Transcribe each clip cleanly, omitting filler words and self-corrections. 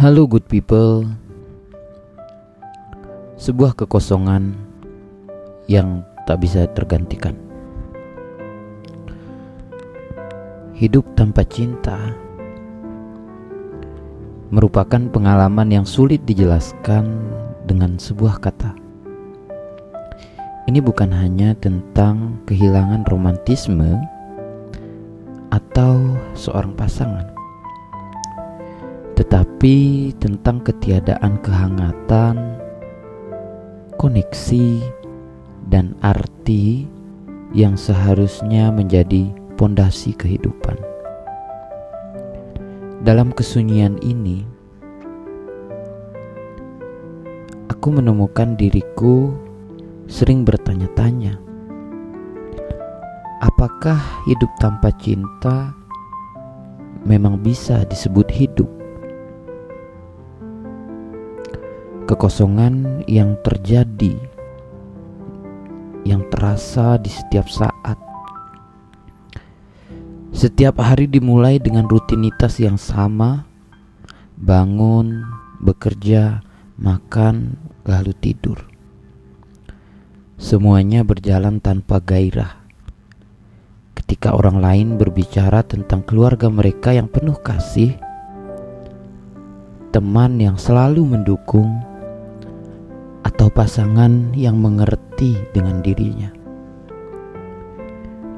Halo good people. Sebuah kekosongan yang tak bisa tergantikan. Hidup tanpa cinta merupakan pengalaman yang sulit dijelaskan dengan sebuah kata. Ini bukan hanya tentang kehilangan romantisme atau seorang pasangan, tetapi tentang ketiadaan kehangatan, koneksi, dan arti yang seharusnya menjadi pondasi kehidupan. Dalam kesunyian ini, aku menemukan diriku sering bertanya-tanya, apakah hidup tanpa cinta memang bisa disebut hidup? Kekosongan yang terjadi, yang terasa di setiap saat. Setiap hari dimulai dengan rutinitas yang sama: bangun, bekerja, makan, lalu tidur. Semuanya berjalan tanpa gairah. Ketika orang lain berbicara tentang keluarga mereka yang penuh kasih, teman yang selalu mendukung, atau pasangan yang mengerti dengan dirinya,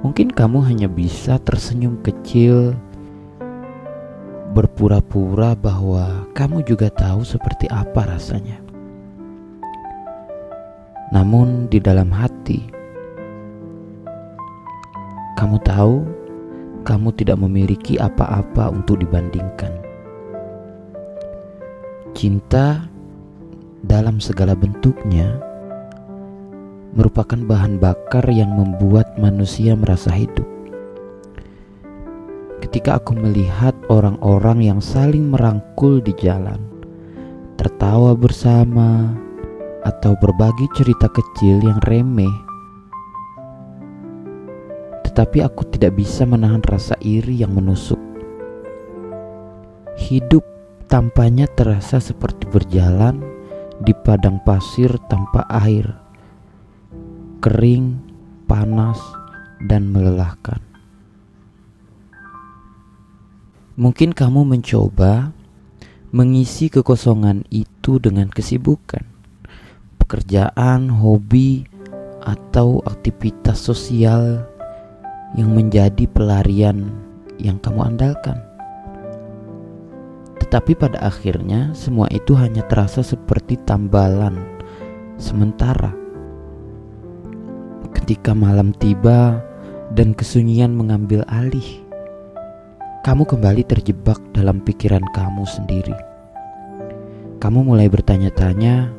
mungkin kamu hanya bisa tersenyum kecil, berpura-pura bahwa kamu juga tahu seperti apa rasanya. Namun di dalam hati, kamu tahu kamu tidak memiliki apa-apa untuk dibandingkan. Cinta dalam segala bentuknya merupakan bahan bakar yang membuat manusia merasa hidup. Ketika aku melihat orang-orang yang saling merangkul di jalan, tertawa bersama, atau berbagi cerita kecil yang remeh, tetapi aku tidak bisa menahan rasa iri yang menusuk. Hidup tampaknya terasa seperti berjalan di padang pasir tanpa air, kering, panas, dan melelahkan. Mungkin kamu mencoba mengisi kekosongan itu dengan kesibukan, pekerjaan, hobi, atau aktivitas sosial yang menjadi pelarian yang kamu andalkan. Tetapi pada akhirnya semua itu hanya terasa seperti tambalan sementara. Ketika malam tiba dan kesunyian mengambil alih, kamu kembali terjebak dalam pikiran kamu sendiri. Kamu mulai bertanya-tanya,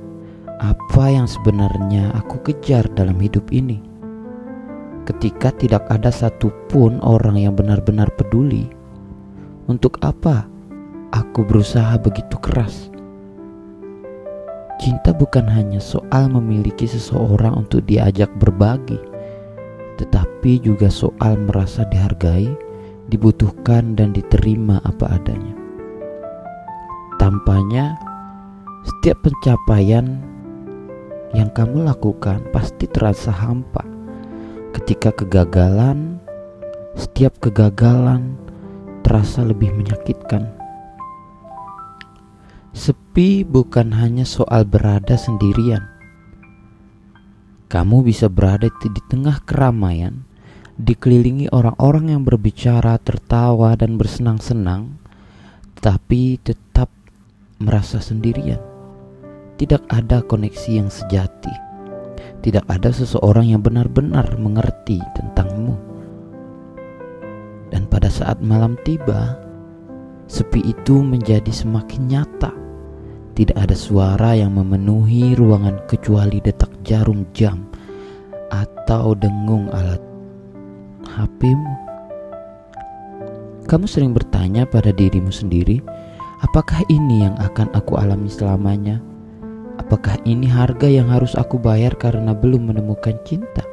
apa yang sebenarnya aku kejar dalam hidup ini? Ketika tidak ada satupun orang yang benar-benar peduli, untuk apa aku berusaha begitu keras? Cinta bukan hanya soal memiliki seseorang untuk diajak berbagi, tetapi juga soal merasa dihargai, dibutuhkan, dan diterima apa adanya. Tampaknya setiap pencapaian yang kamu lakukan pasti terasa hampa ketika setiap kegagalan terasa lebih menyakitkan. Sepi bukan hanya soal berada sendirian. Kamu bisa berada di tengah keramaian, dikelilingi orang-orang yang berbicara, tertawa, dan bersenang-senang, tapi tetap merasa sendirian. Tidak ada koneksi yang sejati. Tidak ada seseorang yang benar-benar mengerti tentangmu. Dan pada saat malam tiba, sepi itu menjadi semakin nyata. Tidak ada suara yang memenuhi ruangan kecuali detak jarum jam atau dengung alat HP-mu. Kamu sering bertanya pada dirimu sendiri, apakah ini yang akan aku alami selamanya? Apakah ini harga yang harus aku bayar karena belum menemukan cinta?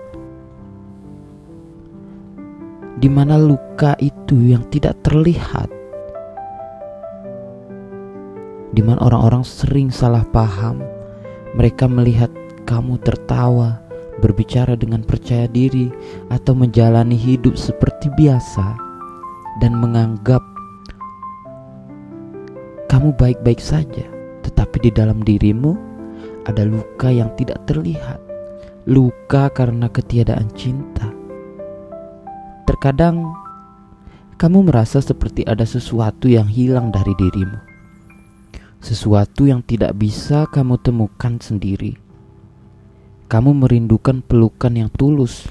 Di mana luka itu yang tidak terlihat di mana orang-orang sering salah paham. Mereka melihat kamu tertawa, berbicara dengan percaya diri, atau menjalani hidup seperti biasa, dan menganggap kamu baik-baik saja. Tetapi di dalam dirimu ada luka yang tidak terlihat, luka karena ketiadaan cinta. Terkadang kamu merasa seperti ada sesuatu yang hilang dari dirimu, sesuatu yang tidak bisa kamu temukan sendiri. Kamu merindukan pelukan yang tulus,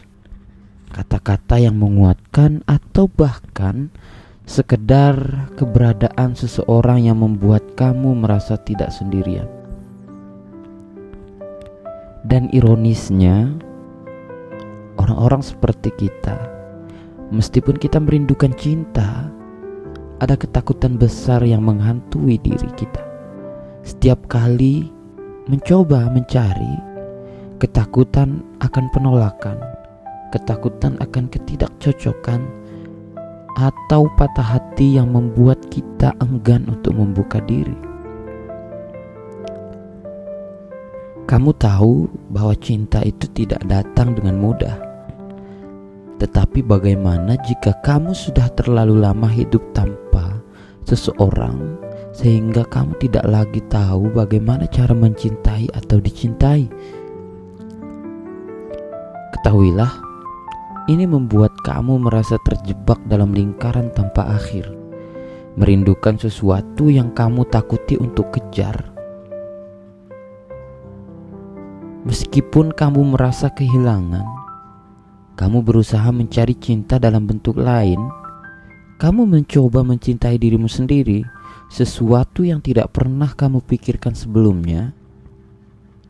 kata-kata yang menguatkan, atau bahkan sekedar keberadaan seseorang yang membuat kamu merasa tidak sendirian. Dan ironisnya, orang-orang seperti kita, meskipun kita merindukan cinta, ada ketakutan besar yang menghantui diri kita. Setiap kali mencoba mencari, ketakutan akan penolakan, ketakutan akan ketidakcocokan, atau patah hati yang membuat kita enggan untuk membuka diri. Kamu tahu bahwa cinta itu tidak datang dengan mudah. Tetapi bagaimana jika kamu sudah terlalu lama hidup tanpa seseorang, sehingga kamu tidak lagi tahu bagaimana cara mencintai atau dicintai? Ketahuilah, ini membuat kamu merasa terjebak dalam lingkaran tanpa akhir, merindukan sesuatu yang kamu takuti untuk kejar. Meskipun kamu merasa kehilangan, kamu berusaha mencari cinta dalam bentuk lain. Kamu mencoba mencintai dirimu sendiri, sesuatu yang tidak pernah kamu pikirkan sebelumnya.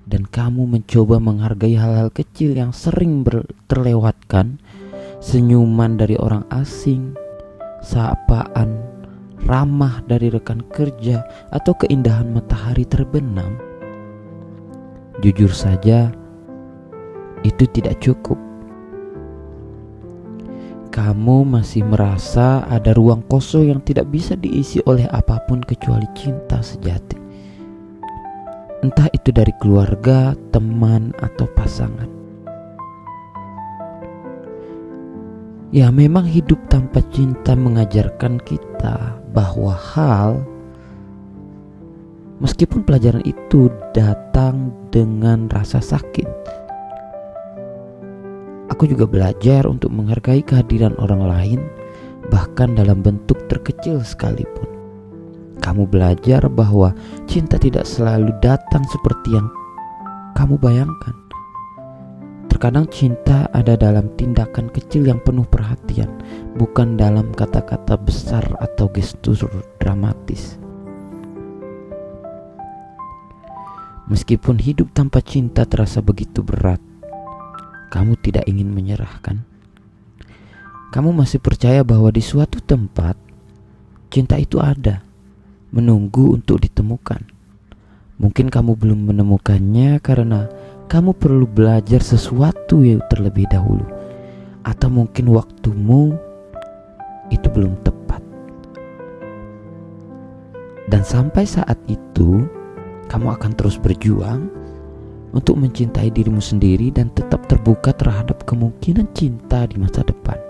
Dan kamu mencoba menghargai hal-hal kecil yang sering terlewatkan, senyuman dari orang asing, sapaan ramah dari rekan kerja, atau keindahan matahari terbenam. Jujur saja, itu tidak cukup. Kamu masih merasa ada ruang kosong yang tidak bisa diisi oleh apapun kecuali cinta sejati. Entah itu dari keluarga, teman, atau pasangan. Ya, memang hidup tanpa cinta mengajarkan kita bahwa meskipun pelajaran itu datang dengan rasa sakit, aku juga belajar untuk menghargai kehadiran orang lain, bahkan dalam bentuk terkecil sekalipun. Kamu belajar bahwa cinta tidak selalu datang seperti yang kamu bayangkan. Terkadang cinta ada dalam tindakan kecil yang penuh perhatian, bukan dalam kata-kata besar atau gestur dramatis. Meskipun hidup tanpa cinta terasa begitu berat, kamu tidak ingin menyerah, kan? Kamu masih percaya bahwa di suatu tempat cinta itu ada, menunggu untuk ditemukan. Mungkin kamu belum menemukannya karena kamu perlu belajar sesuatu yang terlebih dahulu, atau mungkin waktumu itu belum tepat. Dan sampai saat itu, kamu akan terus berjuang untuk mencintai dirimu sendiri dan tetap terbuka terhadap kemungkinan cinta di masa depan.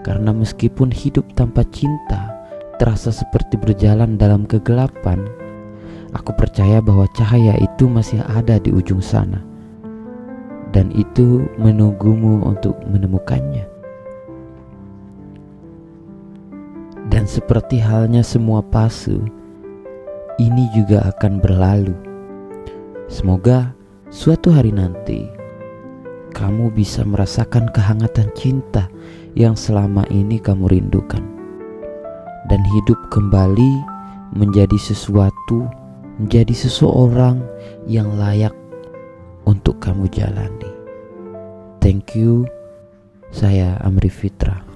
Karena meskipun hidup tanpa cinta terasa seperti berjalan dalam kegelapan, aku percaya bahwa cahaya itu masih ada di ujung sana, dan itu menunggumu untuk menemukannya. Dan seperti halnya semua fase, ini juga akan berlalu. Semoga suatu hari nanti kamu bisa merasakan kehangatan cinta yang selama ini kamu rindukan, dan hidup kembali menjadi seseorang yang layak untuk kamu jalani. Thank you. Saya Amri Fitra.